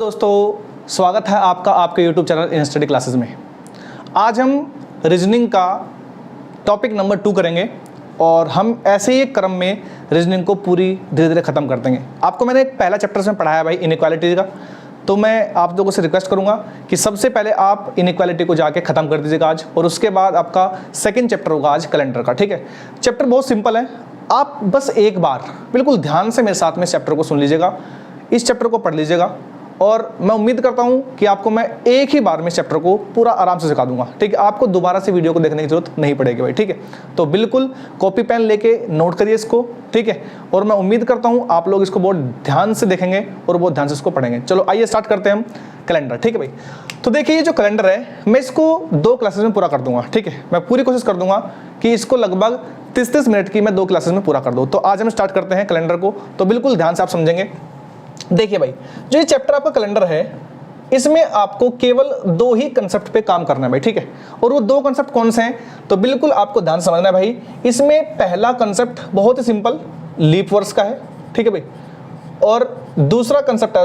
दोस्तों स्वागत है आपका आपके YouTube channel in study classes में। आज हम रीजनिंग का टॉपिक नंबर 2 करेंगे और हम ऐसे ही एक क्रम में रीजनिंग को पूरी धीरे धीरे ख़त्म कर देंगे। आपको मैंने एक पहला चैप्टर में पढ़ाया भाई इनइक्वालिटी का, तो मैं आप लोगों से रिक्वेस्ट करूंगा कि सबसे पहले आप इनइक्वालिटी को जाके ख़त्म कर दीजिएगा आज, और उसके बाद आपका सेकेंड चैप्टर होगा आज कैलेंडर का। ठीक है, चैप्टर बहुत सिंपल है, आप बस एक बार बिल्कुल ध्यान से मेरे साथ में इस चैप्टर को सुन लीजिएगा, इस चैप्टर को पढ़ लीजिएगा, और मैं उम्मीद करता हूं कि आपको मैं एक ही बार में इस चैप्टर को पूरा आराम से सिखा दूंगा। ठीक है, आपको दोबारा से वीडियो को देखने की जरूरत नहीं पड़ेगी भाई। ठीक है, तो बिल्कुल कॉपी पेन लेके नोट करिए इसको। ठीक है, और मैं उम्मीद करता हूं आप लोग इसको बहुत ध्यान से देखेंगे और बहुत ध्यान से इसको पढ़ेंगे। चलो आइए स्टार्ट करते हैं हम कैलेंडर। ठीक है भाई, तो देखिए ये जो कैलेंडर है मैं इसको 2 क्लासेस में पूरा कर दूंगा। ठीक है, मैं पूरी कोशिश कर दूंगा कि इसको लगभग 30-30 मिनट की मैं 2 क्लासेस में पूरा कर दूँ। तो आज हम स्टार्ट करते हैं कैलेंडर को, तो बिल्कुल ध्यान से आप समझेंगे। देखिए भाई, जो ये चैप्टर आपका कैलेंडर है इसमें आपको केवल 2 ही कंसेप्ट पे काम करना है भाई। ठीक है, और वो 2 कंसेप्ट कौन से हैं, तो बिल्कुल आपको ध्यान समझना है भाई। इसमें पहला कंसेप्ट बहुत ही सिंपल लीप वर्ष का है। ठीक है भाई, और दूसरा कंसेप्ट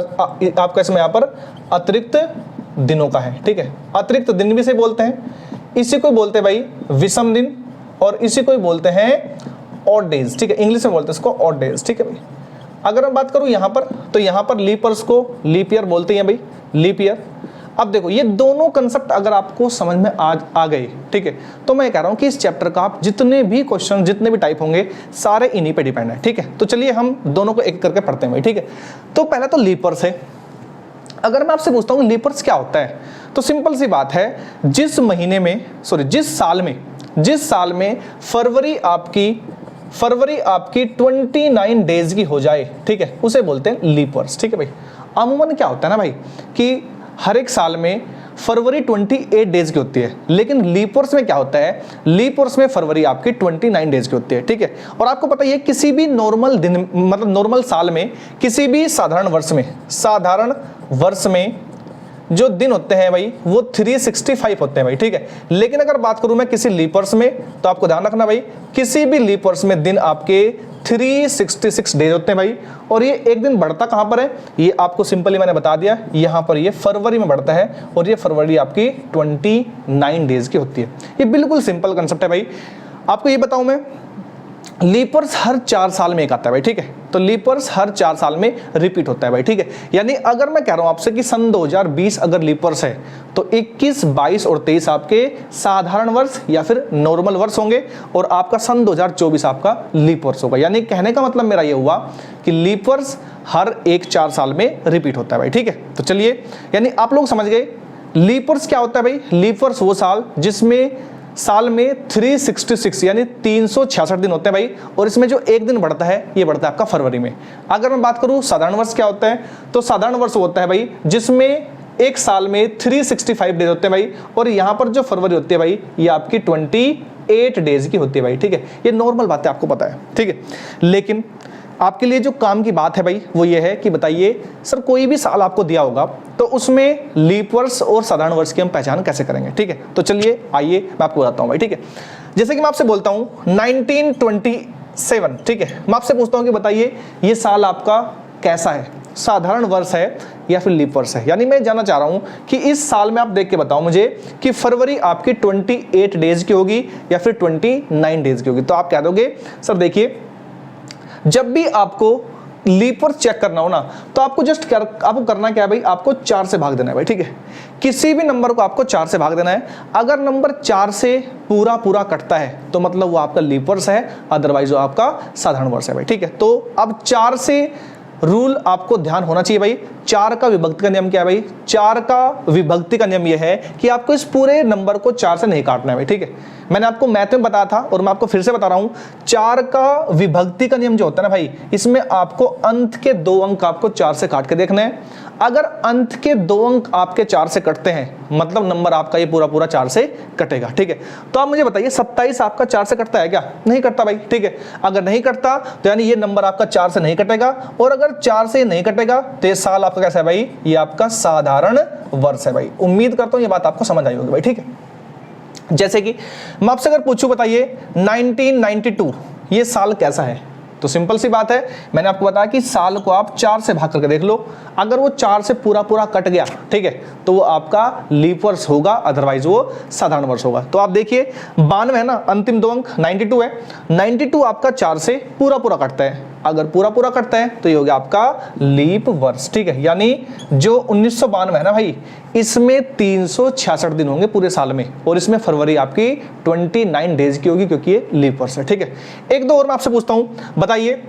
आपका इसमें यहाँ पर अतिरिक्त दिनों का है। ठीक है, अतिरिक्त दिन भी से बोलते हैं, इसी को बोलते हैं भाई विषम दिन, और इसी को बोलते हैं ऑड डेज। ठीक है, इंग्लिश में बोलते हैं इसको ऑड डेज। ठीक है भाई, अगर मैं बात करूं यहाँ पर, तो यहाँ पर लीपर्स को लीप ईयर बोलते हैं भाई, लीप ईयर। अब देखो ये दोनों कंसेप्ट अगर आपको समझ में आ गए, ठीक है, तो मैं कह रहा हूं कि इस चैप्टर का आप जितने भी क्वेश्चन जितने भी टाइप होंगे सारे इन्हीं पे डिपेंड है। ठीक है, तो चलिए हम दोनों को एक करके पढ़ते हैं भाई। ठीक है, तो पहला तो लीपर्स है। अगर मैं आपसे पूछता हूँ लीपर्स क्या होता है, तो सिंपल सी बात है, जिस साल में फरवरी आपकी 29 डेज की हो जाए, ठीक है, उसे बोलते हैं लीप वर्ष। ठीक है भाई, अमूमन क्या होता है ना भाई कि हर एक साल में फरवरी 28 डेज की होती है, लेकिन लीप वर्ष में क्या होता है, लीप वर्ष में फरवरी आपकी 29 डेज की होती है। ठीक है, और आपको पता है किसी भी नॉर्मल दिन मतलब नॉर्मल साल में, किसी भी साधारण वर्ष में जो दिन होते हैं भाई वो 365 होते हैं भाई। ठीक है, लेकिन अगर बात करूं मैं किसी लीप वर्ष में, तो आपको ध्यान रखना भाई, किसी भी लीप वर्ष में दिन आपके 366 डेज होते हैं भाई। और ये एक दिन बढ़ता कहां पर है, ये आपको सिंपली मैंने बता दिया, यहां पर ये फरवरी में बढ़ता है, और ये फरवरी आपकी 29 डेज की होती है। ये बिल्कुल सिंपल कंसेप्ट है भाई। आपको ये बताऊं मैं, लीप वर्ष हर 4 साल में एक आता है भाई। ठीक है, तो लीप वर्ष हर 4 साल में रिपीट होता है भाई। ठीक है, यानी अगर मैं कह रहा हूं आपसे कि सन 2020 अगर लीप वर्ष है, तो 21, 22 और 23 आपके साधारण वर्ष या फिर नॉर्मल वर्ष होंगे, और आपका सन 2024 आपका लीप वर्ष होगा। यानी कहने का मतलब मेरा ये हुआ कि लीप वर्ष हर 4 साल में रिपीट होता है भाई। ठीक है, तो चलिए, यानी आप लोग समझ गए लीप वर्ष क्या होता है भाई। लीप वर्ष वो साल जिसमें साल में 366 यानी 366 दिन होते हैं भाई, और इसमें जो एक दिन बढ़ता है ये बढ़ता है आपका फरवरी में। अगर मैं बात करूं साधारण वर्ष क्या होता है, तो साधारण वर्ष होता है भाई जिसमें एक साल में 365 डेज होते हैं भाई, और यहां पर जो फरवरी होती है भाई ये आपकी 28 डेज की होती है भाई। ठीक है, ये नॉर्मल बात है, आपको पता है। ठीक है, लेकिन आपके लिए जो काम की बात है भाई वो ये है कि बताइए सर कोई भी साल आपको दिया होगा तो उसमें लीप वर्ष और साधारण वर्ष की हम पहचान कैसे करेंगे। ठीक है, तो चलिए आइए मैं आपको बताता हूं भाई। ठीक है, जैसे कि मैं आपसे बोलता हूं 1927, ठीक है, मैं आपसे पूछता हूं कि बताइए ये साल आपका कैसा है, साधारण वर्ष है या फिर लीप वर्ष है। यानी मैं जानना चाह रहा हूं कि इस साल में आप देख के बताओ मुझे कि फरवरी आपकी 28 डेज की होगी या फिर 29 डेज की होगी। तो आप कह दोगे सर देखिए, जब भी आपको लीप वर्ष चेक करना हो ना, तो आपको आपको करना क्या है भाई, आपको 4 से भाग देना है भाई। ठीक है, किसी भी नंबर को आपको 4 से भाग देना है। अगर नंबर 4 से पूरा कटता है तो मतलब वो आपका लीप वर्ष है, अदरवाइज वो आपका साधारण वर्ष है भाई। ठीक है, तो अब 4 से रूल आपको ध्यान होना चाहिए भाई। 4 का विभक्ति का नियम क्या है भाई, 4 का विभक्ति का नियम यह है कि आपको इस पूरे नंबर को 4 से नहीं काटना है भाई। ठीक है, मैंने आपको मैथ में बताया था और मैं आपको फिर से बता रहा हूं, 4 का विभक्ति का नियम जो होता है ना भाई, इसमें आपको अंत के 2 अंक आपको 4 से काट के देखने हैं। अगर अंत के 2 अंक आपके 4 से कटते हैं मतलब नंबर आपका ये पूरा 4 से कटेगा। ठीक है, तो आप मुझे बताइए 27 आपका 4 से कटता है क्या, नहीं कटता भाई। ठीक है, अगर नहीं कटता तो यानी ये नंबर आपका 4 से नहीं कटेगा, और अगर 4 से नहीं कटेगा तो ये साल आपका कैसा है भाई, ये आपका साधारण वर्ष है भाई। उम्मीद करता हूं ये बात आपको समझ आई होगी भाई। ठीक है, जैसे कि मैं आपसे अगर पूछूं बताइए 1992 ये साल कैसा है, तो सिंपल सी बात है, मैंने आपको बताया कि साल को आप 4 से भाग करके देख लो, अगर वो 4 से पूरा पूरा कट गया, ठीक है, तो वो आपका लीप वर्ष होगा, अदरवाइज वो साधारण वर्ष होगा। तो आप देखिए 92 है ना, अंतिम 2 अंक 92 है, 92 आपका 4 से पूरा पूरा कटता है, अगर पूरा पूरा कटता है तो ये हो गया आपका लीप वर्ष, ठीक है। यानी जो 1992 है ना भाई, इसमें 366 दिन होंगे पूरे साल में, और इसमें फरवरी आपकी 29 डेज की होगी, क्योंकि ये लीप वर्ष है, ठीक है। एक दो और मैं आपसे पूछता हूं, बताइए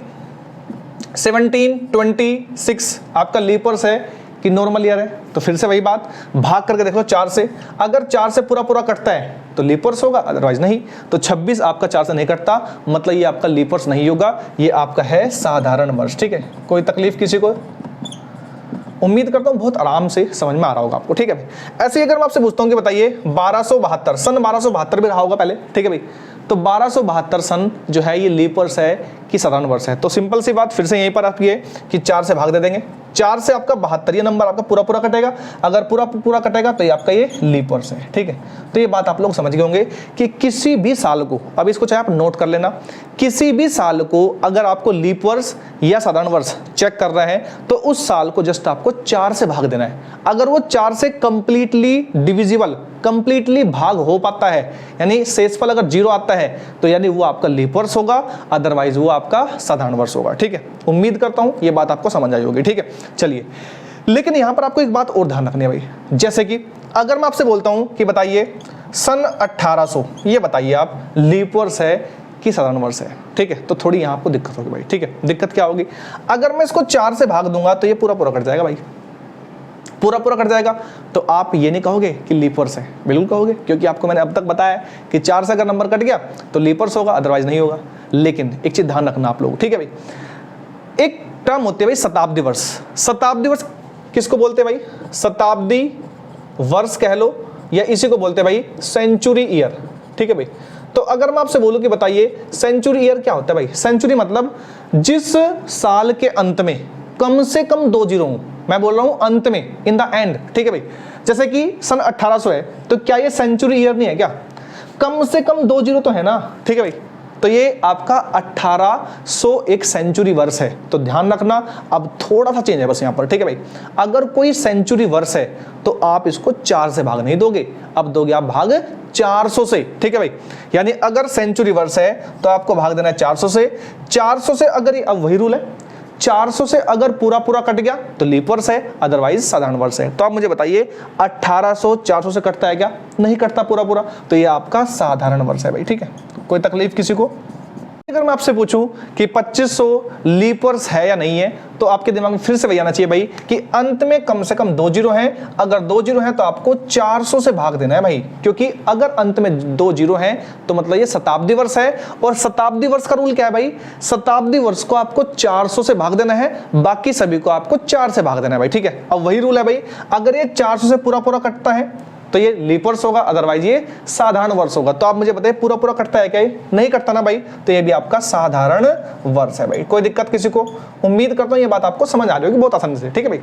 17, 26 आपका लीप वर्ष है कि नॉर्मल ईयर है? तो फिर से वही बात, भाग करके देख लो 4 से, अगर 4 से पूरा पूरा कटता है तो लीप वर्ष होगा, अदरवाइज नहीं। तो 26 आपका 4 से नहीं कटता, मतलब ये आपका लीप वर्ष नहीं होगा, ये आपका है साधारण वर्ष, ठीक है। कोई तकलीफ किसी को? उम्मीद करता हूं बहुत आराम से समझ में आ रहा होगा आपको, ठीक है भाई। ऐसे ही अगर मैं आपसे पूछता हूं कि बताइए 1272 सन 1272 भी रहा होगा पहले, ठीक है भाई, तो 1272 सन जो है ये लीप वर्ष है कि साधारण वर्ष है? तो सिंपल सी बात, फिर से यहीं पर आप ये कि 4 से भाग दे देंगे, 4 से आपका 72 ये नंबर आपका पूरा पूरा कटेगा, अगर पूरा पूरा कटेगा तो ये आपका ये लीप वर्ष है, ठीक है। तो ये बात आप लोग समझ गए होंगे कि किसी भी साल को, अब इसको चाहे आप नोट कर लेना, किसी भी साल को अगर आपको लीप वर्ष या साधारण वर्ष चेक कर रहे हैं तो उस साल को जस्ट आपको 4 से भाग देना है। अगर वो 4 से कंप्लीटली डिविजिबल, कंप्लीटली भाग हो पाता है, यानी शेषफल अगर 0 आता है, तो यानी वो आपका लीप वर्ष होगा, अदरवाइज वो आपका साधारण वर्ष होगा, ठीक है। उम्मीद करता हूं ये बात आपको समझ आई होगी, ठीक है। चलिए, लेकिन यहां पर आपको एक बात और ध्यान रखनी है भाई, जैसे कि अगर मैं आपसे बोलता हूं कि बताइए सन 1800, ये बताइए आप लीप वर्ष है कि साधारण वर्ष है, ठीक है। तो थोड़ी यहां आपको दिक्कत होगी भाई, ठीक है। दिक्कत क्या होगी? अगर मैं इसको 4 से भाग दूंगा तो ये पूरा पूरा कट जाएगा भाई, पूरा पूरा कट जाएगा, तो आप ये नहीं कहोगे कि लीप वर्ष है? बिल्कुल कहोगे, क्योंकि आपको मैंने अब तक बताया कि 4 से अगर नंबर कट गया तो लीप वर्ष होगा, अदरवाइज नहीं होगा। लेकिन एक चीज ध्यान रखना आप लोग, ठीक है भाई, एक टर्म होती है भाई शताब्दी वर्ष। शताब्दी वर्ष किसको बोलते हैं भाई? शताब्दी वर्ष कह लो, या इसी को बोलते हैं भाई सेंचुरी ईयर, ठीक है भाई। तो अगर मैं आपसे बोलूं कि बताइए सेंचुरी ईयर क्या होता है भाई? सेंचुरी मतलब जिस साल के अंत में कम से कम 2 जीरो हों, मैं बोल रहा हूं अंत में, इन द एंड, ठीक है भाई। जैसे कि सन 1800 है, तो क्या ये सेंचुरी ईयर नहीं है क्या? कम से कम 2 जीरो तो है ना, ठीक है भाई। तो ये आपका 1800 एक सेंचुरी वर्ष है। तो ध्यान रखना, अब थोड़ा सा चेंज है बस यहाँ पर, ठीक है भाई। अगर कोई सेंचुरी वर्ष है तो आप इसको 4 से भाग नहीं दोगे, अब दोगे आप भाग 400 से, ठीक है भाई। यानी अगर सेंचुरी वर्ष है तो आपको भाग देना है 400 से। 400 से अगर, अब वही रूल है, 400 से अगर पूरा पूरा कट गया तो लीप वर्ष है, अदरवाइज साधारण वर्ष है। तो आप मुझे बताइए 1800 400 से कटता है क्या? नहीं कटता पूरा पूरा, तो ये आपका साधारण वर्ष है भाई, ठीक है। कोई तकलीफ किसी को? अगर मैं आपसे पूछूं कि 2500 लीप वर्ष है या नहीं है, तो आपके दिमाग में फिर से वही आना चाहिए भाई कि अंत में कम से कम 2 जीरो हैं। अगर 2 जीरो हैं तो आपको 400 से भाग देना है भाई, क्योंकि अगर अंत में 2 जीरो हैं तो मतलब ये शताब्दी वर्ष है। और शताब्दी वर्ष का रूल क्या है भाई? शताब्दी वर्ष को आपको 400 से भाग देना है, बाकी सभी को आपको 4 से भाग देना है भाई, ठीक है। अब वही रूल है भाई, अगर ये 400 से पूरा पूरा कटता है तो ये लीप वर्ष होगा, अदरवाइज ये साधारण वर्ष होगा। तो आप मुझे बताइए पूरा पूरा कटता है क्या? नहीं कटता ना भाई, तो ये भी आपका साधारण वर्ष है भाई। कोई दिक्कत किसी को? उम्मीद करता हूं ये बात आपको समझ आ रही होगी बहुत आसानी से, ठीक है भाई।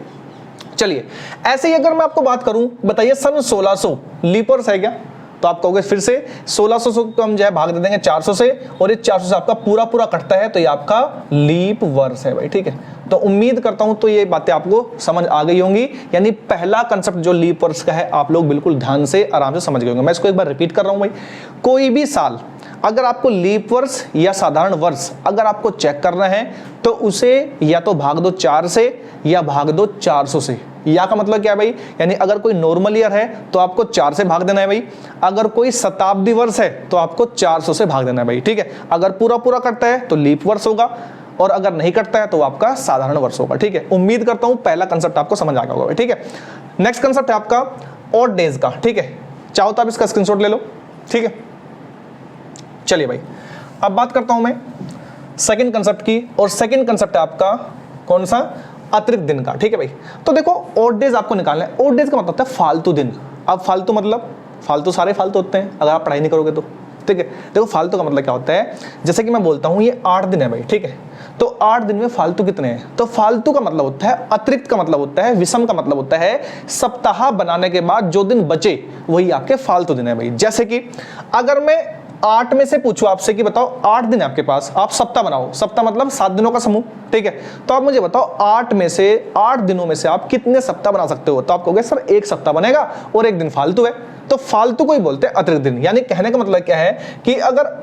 चलिए, ऐसे ही अगर मैं आपको बात करूं, बताइए सन 1600 लीप वर्ष है क्या? तो आप कहोगे फिर से 1600 को हम जो है भाग दे देंगे 400 से, और ये 400 से आपका पूरा पूरा कटता है तो ये आपका लीप वर्ष है भाई, ठीक है। तो उम्मीद करता हूं तो ये बातें आपको समझ आ गई होंगी। यानी पहला कंसेप्ट जो लीप वर्ष का है आप लोग बिल्कुल ध्यान से आराम से समझ गए होंगे। मैं इसको एक बार रिपीट कर रहा हूं भाई, कोई भी साल अगर आपको लीप वर्ष या साधारण वर्ष अगर आपको चेक करना है तो उसे या तो भाग दो 4 से या भाग दो 400 से। या का मतलब क्या है भाई? यानी अगर कोई नॉर्मल ईयर है तो आपको 4 से भाग देना है भाई, अगर कोई शताब्दी वर्ष है तो आपको 400 से भाग देना है भाई, ठीक है। अगर पूरा पूरा कटता है तो लीप वर्ष होगा, और अगर नहीं कटता है तो आपका साधारण वर्ष होगा, ठीक है। उम्मीद करता हूं पहला कंसेप्ट आपको समझ आ गया होगा, ठीक है। नेक्स्ट कंसेप्ट है आपका ऑड डेज का, ठीक है। चाहो तो आप इसका स्क्रीनशॉट ले लो, ठीक है। चलिए भाई, अब बात करता हूं मैं सेकंड कंसेप्ट की, और सेकंड कंसेप्ट है आपका कौन सा? अतिरिक्त दिन का, ठीक है भाई। तो देखो ऑड डेज आपको निकालना है। ऑड डेज का मतलब होता है फालतू दिन। अब फालतू मतलब फालतू सारे फालतू होते हैं अगर आप पढ़ाई नहीं करोगे तो, ठीक है। देखो फालतू का मतलब क्या होता है, जैसे कि मैं बोलता हूं ये 8 दिन है भाई, ठीक है। तो 8 दिन में फालतू कितने हैं? तो फालतू का मतलब होता है, अतिरिक्त का मतलब होता है, विषम का मतलब होता है सप्ताह बनाने के बाद जो दिन बचे वही आपके फालतू दिन है भाई। जैसे कि अगर मैं 8 में से पूछूं आपसे कि बताओ 8 दिन है आपके पास, आप सप्ताह बनाओ, सप्ताह मतलब 7 दिनों का समूह, ठीक है। तो आप मुझे बताओ 8 में से 8 दिनों में से आप कितने सप्ताह बना सकते हो? तो आप कहोगे सर एक सप्ताह बनेगा और एक दिन फालतू है। तो फालतू को ही बोलते हैं अतिरिक्त दिन। यानी कहने का मतलब क्या है कि अगर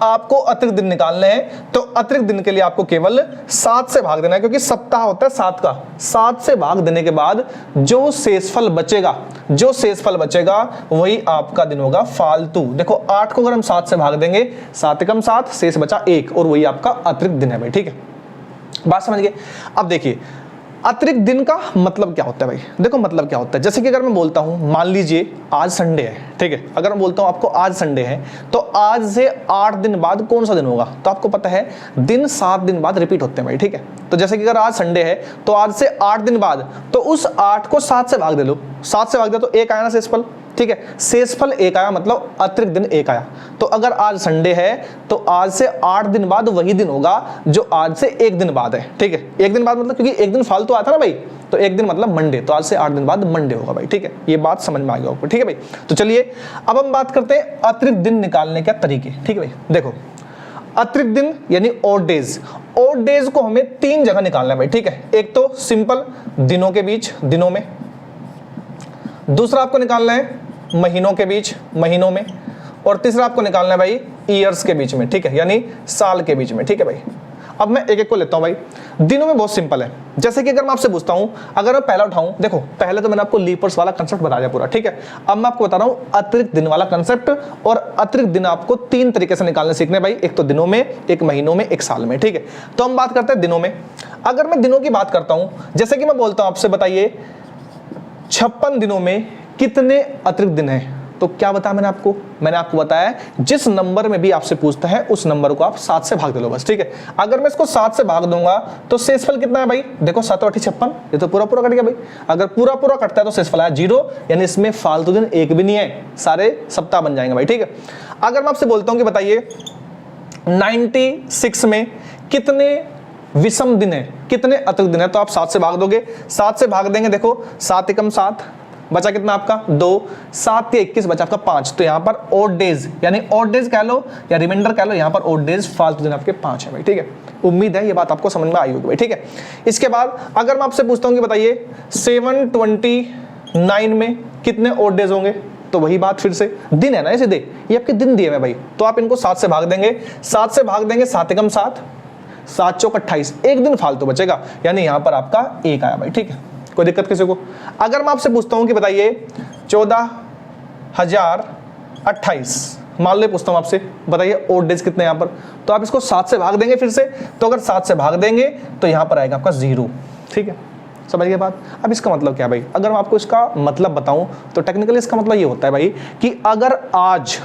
आपको अतिरिक्त दिन निकालने हैं तो अतिरिक्त दिन के लिए आपको केवल 7 से भाग देना है, क्योंकि सप्ताह होता है 7 का। 7 से भाग देने के बाद जो शेषफल बचेगा, जो शेषफल बचेगा वही आपका दिन होगा फालतू। देखो 8 को अगर हम 7 से भाग देंगे, 7 एकम 7, शेष बचा 1 और वही आपका अतिरिक्त दिन है भाई, ठीक है। बात समझ गए? अब देखिए अतिरिक्त दिन का मतलब क्या होता है भाई? देखो मतलब क्या होता है, जैसे कि अगर मैं बोलता हूं मान लीजिए आज संडे है, ठीक है। अगर मैं बोलता हूं आपको आज संडे है तो आज से 8 दिन बाद कौन सा दिन होगा? तो आपको पता है दिन 7 दिन बाद रिपीट होते हैं भाई, ठीक है। तो जैसे कि अगर आज संडे है तो आज से 8 दिन बाद, तो उस 8 को 7 से भाग दे लो, 7 से भाग दे तो 1 आया ना शेषफल, ठीक है। शेषफल 1 आया मतलब अतिरिक्त दिन 1 आया। तो अगर आज संडे है तो आज से 8 दिन बाद वही दिन होगा जो आज से 1 दिन बाद है, ठीक है। 1 दिन बाद मतलब क्योंकि 1 दिन फालतू आता ना भाई, तो 1 दिन मतलब मंडे, तो आज से 8 दिन बाद मंडे होगा भाई, ठीक है। ये बात समझ में आ गई आपको, ठीक है भाई। तो चलिए अब हम बात करते हैं अतिरिक्त दिन निकालने के तरीके, ठीक है भाई। देखो अतिरिक्त दिन यानी ऑड डेज, ऑड डेज को हमें 3 जगह निकालना है भाई, ठीक है। एक तो सिंपल दिनों के बीच, दिनों में, दूसरा आपको निकालना है महीनों के बीच, महीनों में, और तीसरा आपको निकालना है भाई ईयर्स के बीच में, ठीक है, यानी साल के बीच में, ठीक है भाई। अब मैं एक एक को लेता हूं भाई। दिनों में बहुत सिंपल है, जैसे कि अगर मैं आपसे पूछता हूं, अगर मैं पहला उठाऊं, देखो पहले तो मैंने आपको लीपर्स वाला कंसेप्ट बता दिया पूरा, ठीक है। अब मैं आपको बता रहा हूं अतिरिक्त दिन वाला कंसेप्ट, और अतिरिक्त दिन आपको 3 तरीके से निकालने सीखने भाई, एक तो दिनों में, एक महीनों में, एक साल में, ठीक है। तो हम बात करते हैं दिनों में। अगर मैं दिनों की बात करता हूं, जैसे कि मैं बोलता हूं आपसे बताइए 56 दिनों में कितने अतिरिक्त दिन हैं? तो क्या बताया मैंने आपको बताया जिस नंबर में भी आपसे पूछता है उस नंबर को आप 7 से भाग दे लो बस, ठीक है। अगर मैं इसको 7 से भाग दूंगा तो शेषफल कितना है भाई? देखो 7 और 8 56, ये तो पूरा पूरा कट गया भाई। अगर पूरा पूरा कटता है तो शेषफल आया 0, यानी इसमें फालतू दिन एक भी नहीं है, सारे सप्ताह बन जाएंगे भाई, ठीक है। अगर मैं आपसे बोलता हूं कि बताइए 96 में कितने विषम दिन है, कितने अतिरिक्त दिन है? तो आप 7 से भाग दोगे, 7 से भाग देंगे, देखो 7 एकम 7, बचा कितना आपका 2, 7 के 21 बचा आपका 5। तो यहां पर ऑड डेज यानी ऑड डेज कह लो या रिमाइंडर कह लो, यहां पर ऑड डेज फालतू दिन आपके 5 है भाई, ठीक है। उम्मीद है ये बात आपको समझ में आई होगी भाई, ठीक है। इसके बाद अगर मैं आपसे पूछता हूं कि बताइए 729 में कितने ऑड डेज होंगे? तो वही बात फिर से, दिन है ना, सीधे ये आपके दिन दिए हुए भाई, तो आप इनको 7 से भाग देंगे, 7 से भाग देंगे 7 एकम 7, 7 चौक 28, एक दिन फालतू बचेगा, यानी यहां पर आपका 1 आया भाई, ठीक है। कोई दिक्कत किसी को? अगर मैं आपसे पूछता हूं कि बताइए 14,028, मान लो पूछता हूं आपसे बताइए ऑड डेज कितने यहां पर? तो आप इसको 7 से भाग देंगे फिर से, तो अगर 7 से भाग देंगे तो यहां पर आएगा आपका 0, ठीक है। समझ गए बात? अब इसका मतलब क्या भाई? अगर मैं आपको इसका मतलब बताऊं तो टेक्निकली इसका मतलब ये होता है भाई कि अगर आज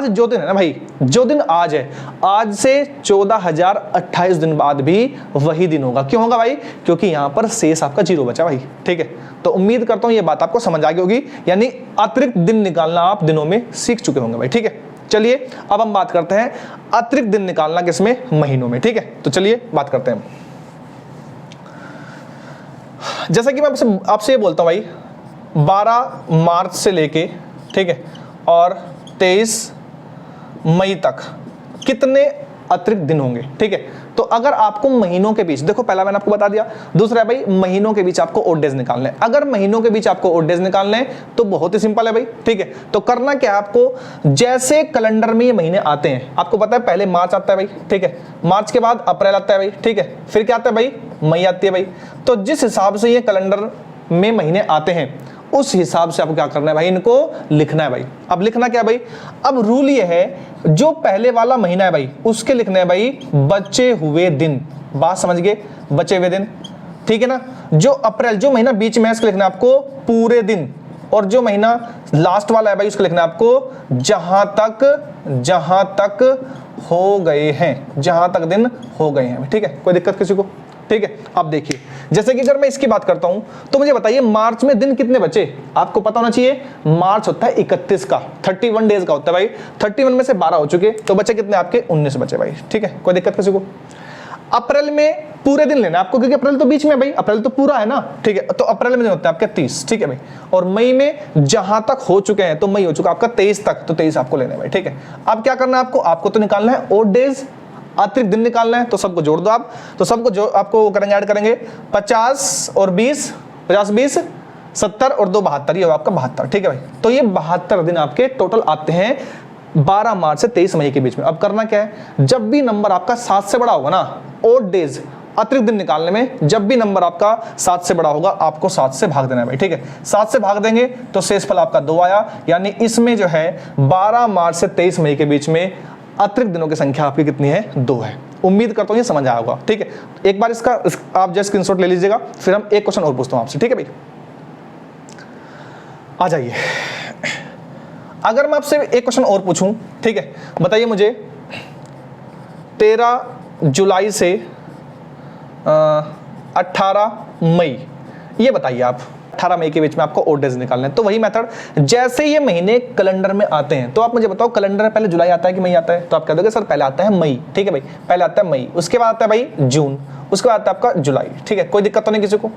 जो दिन है ना भाई, जो दिन आज है, आज से 14,028 दिन बाद भी वही दिन होगा। क्यों होगा भाई? क्योंकि यहां पर शेष आपका 0 बचा भाई, ठीक है। तो उम्मीद करता हूं ये बात आपको समझ आ गई होगी, यानी अतिरिक्त दिन निकालना आप दिनों में सीख चुके होंगे भाई, ठीक है। चलिए अब हम बात करते हैं अतिरिक्त दिन निकालना किसमें? महीनों में, ठीक है। तो चलिए बात करते हैं। जैसा कि मैं आपसे ये बोलता हूं भाई 12 मार्च से लेके, ठीक है, और 23 मई तक कितने अतिरिक्त दिन होंगे, ठीक है। तो अगर आपको महीनों के बीच, देखो पहला मैंने आपको बता दिया, दूसरा है भाई महीनों के बीच आपको ऑड डेज निकालने हैं। अगर महीनों के बीच आपको ऑड डेज निकालने हैं तो बहुत ही सिंपल है भाई, ठीक है। तो करना क्या है आपको, जैसे कैलेंडर में ये महीने आते हैं, आपको पता है पहले मार्च आता है भाई, ठीक है, मार्च के बाद अप्रैल आता है भाई, ठीक है, फिर क्या आता है भाई? मई आती है भाई। तो जिस हिसाब से ये कैलेंडर में महीने आते हैं उस हिसाब से आपको क्या करना है भाई? इनको लिखना है भाई। अब लिखना क्या है भाई? अब रूल ये है, जो पहले वाला महीना है भाई उसके लिखना है भाई बचे हुए दिन। बात समझ गए? बचे हुए दिन, ठीक है ना। जो अप्रैल, जो महीना बीच में है उसको लिखना है आपको पूरे दिन, और जो महीना लास्ट वाला है भाई उसको लिखना है आपको जहां तक हो गए हैं, जहां तक दिन हो गए हैं, ठीक है। कोई दिक्कत किसी को? ठीक है। अब देखिए जैसे कि अगर मैं इसकी बात करता हूं तो मुझे बताइए मार्च में दिन कितने बचे? आपको पता होना चाहिए मार्च होता है 31 का, 31 डेज का होता है भाई। 31 में से 12 हो चुके, तो बचे कितने आपके? 19 बचे भाई, ठीक है। कोई दिक्कत किसी को? अप्रैल में पूरे दिन लेना है आपको, क्योंकि अप्रैल तो बीच में है भाई, अप्रैल तो पूरा है ना, ठीक है। तो अप्रैल में दिन होते हैं आपके 30, ठीक है भाई। और मई में जहां तक हो चुके हैं, तो मई हो चुका आपका 23 तक, तो 23 आपको लेना है भाई, ठीक है। अब क्या करना है आपको तो निकालना है ओड डेज, अतिरिक्त दिन निकालना है। तो सबको जोड़ दो आप, तो सबको जो आपको करेंगे ऐड करेंगे 50 और 20, 50 20 70 और 2 72, ये आपका 72, ठीक है भाई। तो ये 72 दिन आपके टोटल आते हैं 12 मार्च से 23 मई के बीच में। अब करना क्या है, जब भी नंबर आपका 7 से बड़ा होगा ना, ओड डेज अतिरिक्त दिन निकालने में, जब भी नंबर आपका 7 से बड़ा होगा आपको 7 से भाग देना है भाई, ठीक है। 7 से भाग देंगे तो शेषफल आपका 2 आया, यानी इसमें जो है 12 मार्च से 23 मई के बीच में अतिरिक्त दिनों की संख्या आपकी कितनी है, 2 है। उम्मीद करता हूं ये समझ आया होगा, ठीक है। एक बार इसका आप जस्ट स्क्रीनशॉट ले लीजिएगा, फिर हम एक क्वेश्चन और पूछता हूं आपसे, ठीक है भाई। आ जाइए, अगर मैं आपसे एक क्वेश्चन और पूछूं, ठीक है, बताइए मुझे 13 जुलाई से 18 मई, ये बताइए आप 18 मई के बीच में आपको ओड डेज निकालना है। तो वही मेथड, जैसे ये महीने कैलेंडर में आते हैं, तो आप मुझे बताओ कैलेंडर में पहले जुलाई आता है कि मई आता है, तो आप कह दोगे सर पहले आता है मई, ठीक है भाई, पहले आता है मई, उसके बाद आता है भाई जून, उसके बाद आता है आपका जुलाई, ठीक है। कोई दिक्कत तो नहीं किसी को।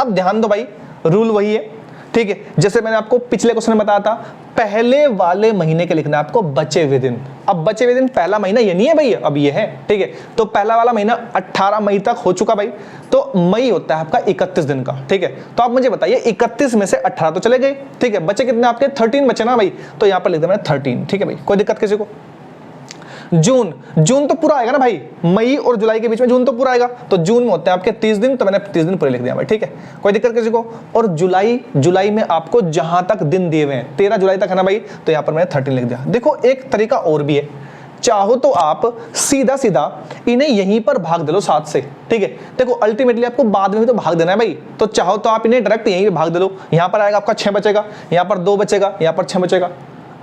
अब ध्यान दो भाई, रूल वही है, ठीक है। जैसे मैंने आपको पिछले क्वेश्चन में बताया था, पहले वाले महीने के लिखना है आपको बचे हुए दिन। अब बचे हुए दिन पहला महीना ये नहीं है भैया, अब ये है, ठीक है। तो पहला वाला महीना 18 मई तक हो चुका भाई, तो मई होता है आपका 31 दिन का, ठीक है। तो आप मुझे बताइए 31 में से 18 तो चले गए, ठीक है, बचे कितने आपके 13 बचे ना भाई, तो यहां पर लिख दिया मैंने 13, ठीक है भाई, कोई दिक्कत किसी को। जून तो पूरा आएगा ना भाई, मई और जुलाई के बीच में जून तो पूरा आएगा, तो जून में होते हैं आपके 30 दिन, तो मैंने 30 दिन पूरे लिख दिया भाई, ठीक है, कोई दिक्कत किसी को। और जुलाई में आपको जहां तक दिन दिए हुए हैं 13 जुलाई तक है ना भाई, तो यहां पर मैंने 13 लिख दिया। देखो एक तरीका और भी है, चाहो तो आप सीधा इन्हें यहीं पर भाग दे लो 7 से, ठीक है। देखो अल्टीमेटली आपको बाद में भी तो भाग देना है भाई, तो चाहो तो आप इन्हें डायरेक्ट यहीं पे भाग दे लो, यहां पर आएगा आपका 6 बचेगा, यहां पर 2 बचेगा, यहां पर 6 बचेगा।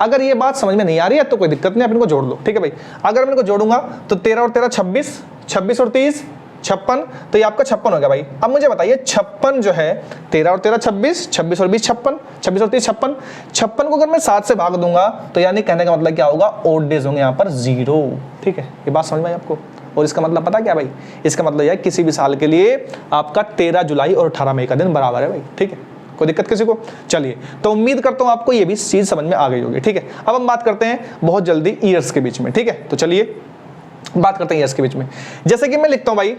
अगर ये बात समझ में नहीं आ रही है तो कोई दिक्कत नहीं, आप इनको जोड़ लो, ठीक है भाई। अगर मैं इनको जोड़ूंगा तो 13 और 13 26, 26 और 30 56, तो ये आपका 56 हो गया भाई। अब मुझे बताइए 56 जो है 13 और 13 26, 26 और 20 56, 26 और 30 56, 56 को अगर मैं 7 से भाग दूंगा तो यानी कहने का मतलब क्या होगा, ओड डेज होंगे यहाँ पर 0, ठीक है। ये बात समझ में आई आपको। और इसका मतलब पता क्या भाई, इसका मतलब यह किसी भी साल के लिए आपका 13 जुलाई और 18 मई का दिन बराबर है भाई, ठीक है, कोई दिक्कत किसी को। चलिए, तो उम्मीद करता हूं आपको ये भी चीज समझ में आ गई होगी, ठीक है। अब हम बात करते हैं बहुत जल्दी ईयर्स के बीच में, ठीक है। तो चलिए बात करते हैं ईयर्स के बीच में। जैसे कि मैं लिखता हूं भाई,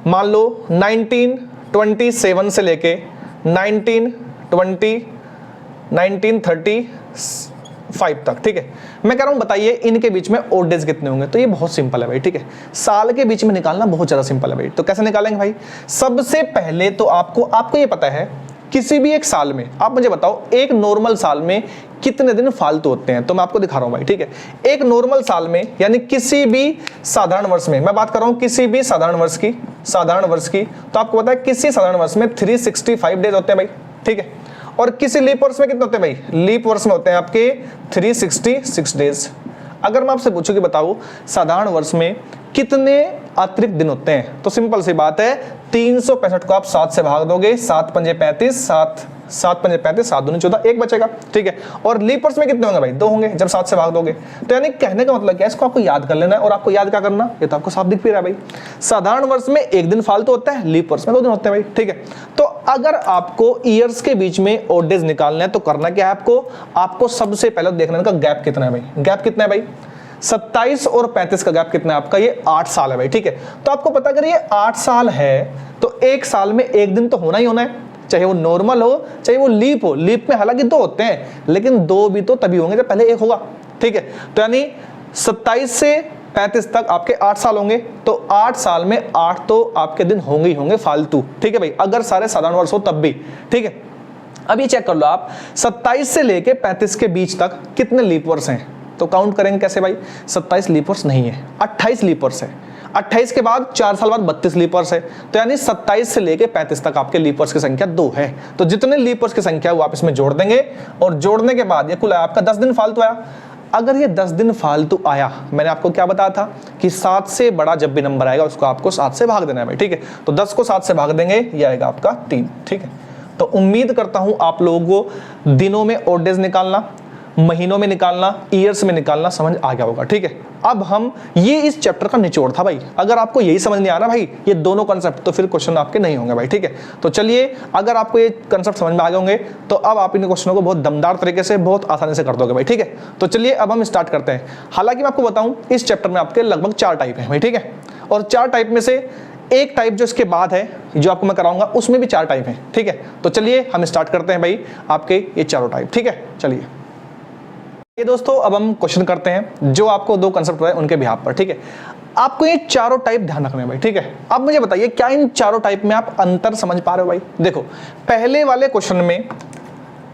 मान लो 1927 से लेके 1920 1935 तक, ठीक है। मैं कह रहा हूं बताइए इनके बीच में ओड डेज कितने होंगे। तो ये बहुत सिंपल है भाई, ठीक है, साल के बीच में निकालना बहुत ज्यादा सिंपल है भाई। तो कैसे निकालेंगे भाई, सबसे पहले तो आपको ये पता है किसी भी एक साल में, आप मुझे बताओ एक नॉर्मल साल में कितने दिन फालतू होते हैं, तो मैं आपको दिखा रहा हूं भाई, ठीक है। एक नॉर्मल साल में यानी किसी भी साधारण वर्ष में, मैं बात कर रहा हूं किसी भी साधारण वर्ष की, तो आपको पता है किसी साधारण वर्ष में 365 डेज होते हैं भाई, ठीक है। और किसी लीप वर्ष में कितने होते हैं भाई, लीप वर्ष में होते हैं आपके 366 डेज। अगर मैं आपसे पूछूं कि बताओ साधारण वर्ष में कितने अतिरिक्त दिन होते हैं, तो सिंपल सी बात है 365 को आप 7 से भाग दोगे, 7 पंजे 35, 7 पंजे 35, 7 दूनी 14, 1 बचेगा, ठीक है। और लीप वर्ष में कितने होंगे भाई, 2 होंगे जब 7 से भाग दोगे। तो यानी कहने का मतलब क्या है, इसको आपको याद कर लेना है। और आपको याद क्या करना, ये तो आपको साफ दिख भी रहा है भाई, साधारण वर्ष में 1 दिन फालतू होता है, लीप वर्ष में 2 दिन होते हैं भाई, ठीक है। तो अगर आपको ईयर्स के बीच में ओड डेज निकालना है तो करना क्या है, आपको सबसे पहले देखना है गैप कितना है भाई, गैप कितना है भाई, 27 और 35 का गैप कितना है आपका, ये 8 साल है भाई, ठीक है। तो आपको पता अगर ये 8 साल है तो एक साल में 1 दिन तो होना ही होना है, चाहे वो नॉर्मल हो चाहे वो लीप हो। लीप में हालांकि 2 होते हैं, लेकिन 2 भी तो तभी होंगे जब पहले 1 होगा, ठीक है। तो यानी 27 से 35 तक आपके 8 साल होंगे, तो 8 साल में 8 तो आपके दिन होंगे ही होंगे फालतू, ठीक है भाई, अगर सारे साधारण वर्ष हो तब भी, ठीक है। अब ये चेक कर लो आप 27 से लेके 35 के बीच तक कितने लीप वर्ष हैं, तो काउंट करेंगे कैसे भाई, 27 लीप वर्ष नहीं है, 28 लीप वर्ष है। 28 के बाद 4 साल बाद 32 लीप वर्ष है, तो यानी 27 से लेके 35 तक आपके लीप वर्ष की संख्या 2 है। तो जितने लीप वर्ष की संख्या वो आप इसमें जोड़ देंगे, और जोड़ने के बाद ये कुल आया आपका 10 दिन फालतू आया। अगर ये 10 दिन फालतू आया, मैंने आपको क्या बताया था कि 7 से बड़ा जब भी नंबर आएगा उसको आपको 7 से भाग देना है भाई, ठीक है। तो 10 को 7 से भाग देंगे, ये आएगा आपका 3, ठीक है। तो उम्मीद करता हूं आप लोगों को दिनों में ओड डेज निकालना, महीनों में निकालना, ईयर्स में निकालना समझ आ गया होगा, ठीक है। अब हम ये इस चैप्टर का निचोड़ था भाई। अगर आपको यही समझ नहीं आ रहा भाई ये दोनों कंसेप्ट, तो फिर क्वेश्चन आपके नहीं होंगे भाई, ठीक है। तो चलिए, अगर आपको ये कंसेप्ट समझ में आ गए होंगे तो अब आप इन क्वेश्चनों को बहुत दमदार तरीके से, बहुत आसानी से कर दोगे भाई, ठीक है। तो चलिए अब हम स्टार्ट करते हैं। हालांकि मैं आपको बताऊं इस चैप्टर में आपके लगभग 4 टाइप है भाई, ठीक है। और 4 टाइप में से एक टाइप जो इसके बाद है, जो आपको मैं कराऊंगा, उसमें भी 4 टाइप है, ठीक है। तो चलिए हम स्टार्ट करते हैं भाई आपके ये चारों टाइप, ठीक है। चलिए ये दोस्तों अब हम क्वेश्चन करते हैं जो आपको 2 कंसेप्ट है उनके बिहाफ पर, ठीक है। आपको ये चारों टाइप ध्यान रखना है भाई, ठीक है। अब मुझे बताइए क्या इन चारों टाइप में आप अंतर समझ पा रहे हो भाई। देखो पहले वाले क्वेश्चन में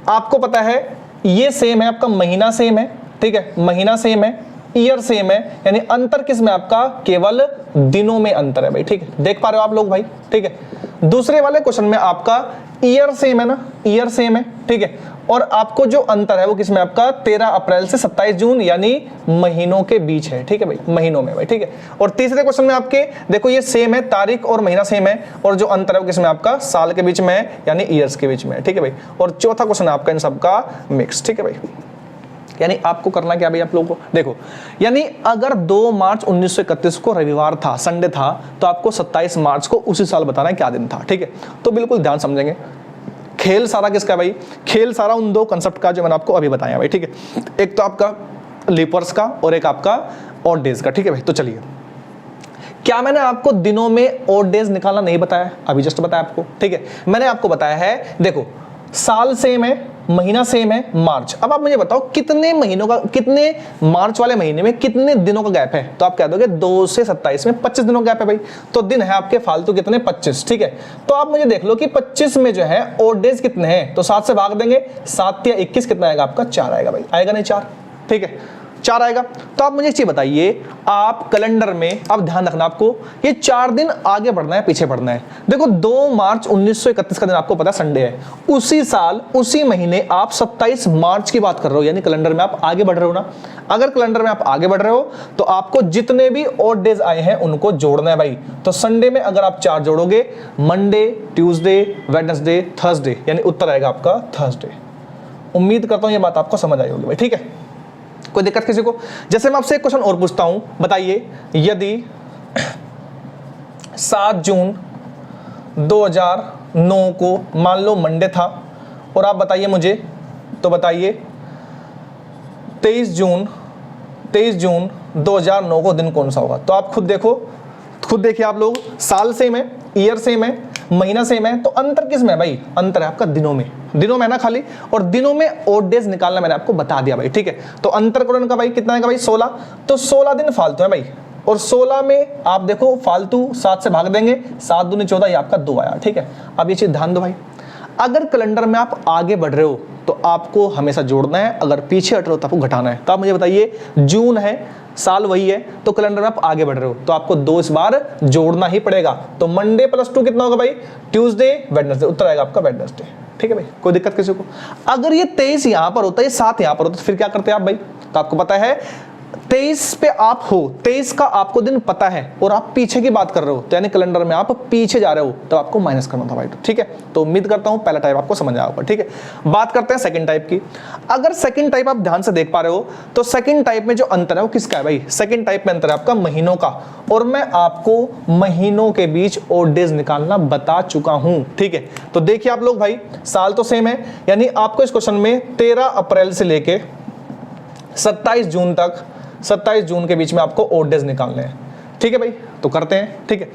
आपको पता है ये सेम है, आपका महीना सेम है, ठीक है, महीना सेम है, ईयर सेम है, यानी अंतर किस में आपका केवल दिनों में अंतर है भाई, ठीक है। देख पा रहे हो आप लोग भाई, ठीक है। दूसरे वाले क्वेश्चन में आपका ईयर सेम है ना, ईयर सेम है, ठीक है। और आपको जो अंतर है वो किसमें आपका 13 अप्रैल से 27 जून यानी महीनों के बीच है, ठीक है भाई, महीनों में भाई, ठीक है। और तीसरे क्वेश्चन में आपके देखो ये सेम है, तारीख और महीना सेम है, और जो अंतर है वो किसमें आपका साल के बीच में है यानी ईयर्स के बीच में है, ठीक है भाई। और चौथा क्वेश्चन है आपका इन सबका मिक्स, ठीक है भाई। यानी आपको करना क्या भाई आप लोगों को, देखो यानी अगर 2 मार्च 1931 को रविवार था, संडे था, तो आपको 27 मार्च को उसी साल बताना है क्या दिन था, ठीक है। तो बिल्कुल ध्यान समझेंगे। खेल सारा किसका भाई, खेल सारा उन 2 कंसेप्ट का जो मैंने आपको अभी बताया भाई, ठीक है। एक तो आपका लीपर्स का और एक आपका ऑड डेज का, ठीक है भाई। तो चलिए, क्या मैंने आपको दिनों में ऑड डेज निकालना नहीं बताया, अभी जस्ट बताया आपको, ठीक है। मैंने आपको बताया है देखो साल सेम है, महीना सेम है, मार्च। अब आप मुझे बताओ कितने महीनों का, कितने मार्च वाले महीने में कितने दिनों का गैप है, तो आप कह दोगे 2 से 27 में 25 दिनों का गैप है भाई। तो दिन है आपके फालतू कितने 25, ठीक है। तो आप मुझे देख लो कि 25 में जो है ऑड डेज कितने हैं, तो 7 से भाग देंगे, 7 या 21 कितना आएगा आपका 4 आएगा भाई, आएगा नहीं 4, ठीक है 4 आएगा। तो आप मुझे एक चीज बताइए, आप कैलेंडर में अब ध्यान रखना, आपको ये 4 दिन आगे बढ़ना है पीछे बढ़ना है। देखो 2 मार्च 1931 का दिन आपको पता है संडे है, उसी साल उसी महीने आप 27 मार्च की बात कर रहे हो, यानी कैलेंडर में आप आगे बढ़ रहे हो ना। अगर कैलेंडर में आप आगे बढ़ रहे हो तो आपको जितने भी ऑड डेज आए हैं उनको जोड़ना है भाई। तो संडे में अगर आप 4 जोड़ोगे, मंडे, ट्यूसडे, वेडनेसडे, थर्सडे, यानी उत्तर आएगा आपका थर्सडे। उम्मीद करता हूं ये बात आपको समझ आई होगी भाई, ठीक है। कोई दिक्कत किसी को? जैसे मैं आपसे एक क्वेश्चन और पूछता हूं, बताइए यदि 7 जून 2009 को मान लो मंडे था, और आप बताइए मुझे, तो बताइए 23 जून 2009 को दिन कौन सा होगा। तो आप खुद देखो, खुद देखिए आप लोग, साल सेम है, ईयर सेम है, महीना सेम है, तो अंतर किस में है भाई, अंतर है आपका दिनों में, दिनों में ना खाली। और दिनों में ऑड डेज निकालना मैंने आपको बता दिया भाई, ठीक है। तो अंतर करो इनका भाई, कितना है भाई 16, तो 16 दिन फालतू है भाई। और 16 में आप देखो फालतू 7 से भाग देंगे, 7 दूनी 14, ये आपका 2 आया, ठीक है। अब ये चीज ध्यान दो भाई, अगर कैलेंडर में आप आगे बढ़ रहे हो तो आपको हमेशा जोड़ना है, अगर पीछे हट रहे हो तो आपको घटाना है। तो आप मुझे बताइए, जून है, साल वही है, तो कैलेंडर में आप आगे बढ़ रहे हो तो आपको 2 इस बार जोड़ना ही पड़ेगा। तो मंडे + 2 कितना होगा भाई, ट्यूसडे, वेडनेसडे, उत्तर आएगा आपका वेडनेसडे, ठीक है भाई। कोई दिक्कत किसी को? अगर ये 23 यहां पर होता है, 7 यहां पर होता है, तो फिर क्या करते हैं आप भाई। तो आपको पता है 23 पे आप हो, 23 का आपको दिन पता है और आप पीछे की बात कर रहे हो, तो यानी कैलेंडर में आप पीछे जा रहे हो, तो आपको माइनस करना था भाई, ठीक है। तो उम्मीद करता हूं पहला टाइप आपको समझ आया होगा, ठीक है। बात करते हैं सेकंड टाइप की। अगर सेकंड टाइप आप ध्यान से देख पा रहे हो तो सेकंड टाइप में जो अंतर है वो किसका है भाई, सेकंड टाइप में अंतर है आपका महीनों का, और मैं आपको महीनों के बीच ऑड डेज निकालना बता चुका हूं, ठीक है। तो देखिए आप लोग भाई, साल तो सेम है, यानी आपको इस क्वेश्चन में 13 अप्रैल से लेके 27 जून तक, 27 जून के बीच में आपको ऑड डेज निकालने हैं, ठीक है भाई। तो करते हैं, ठीक है।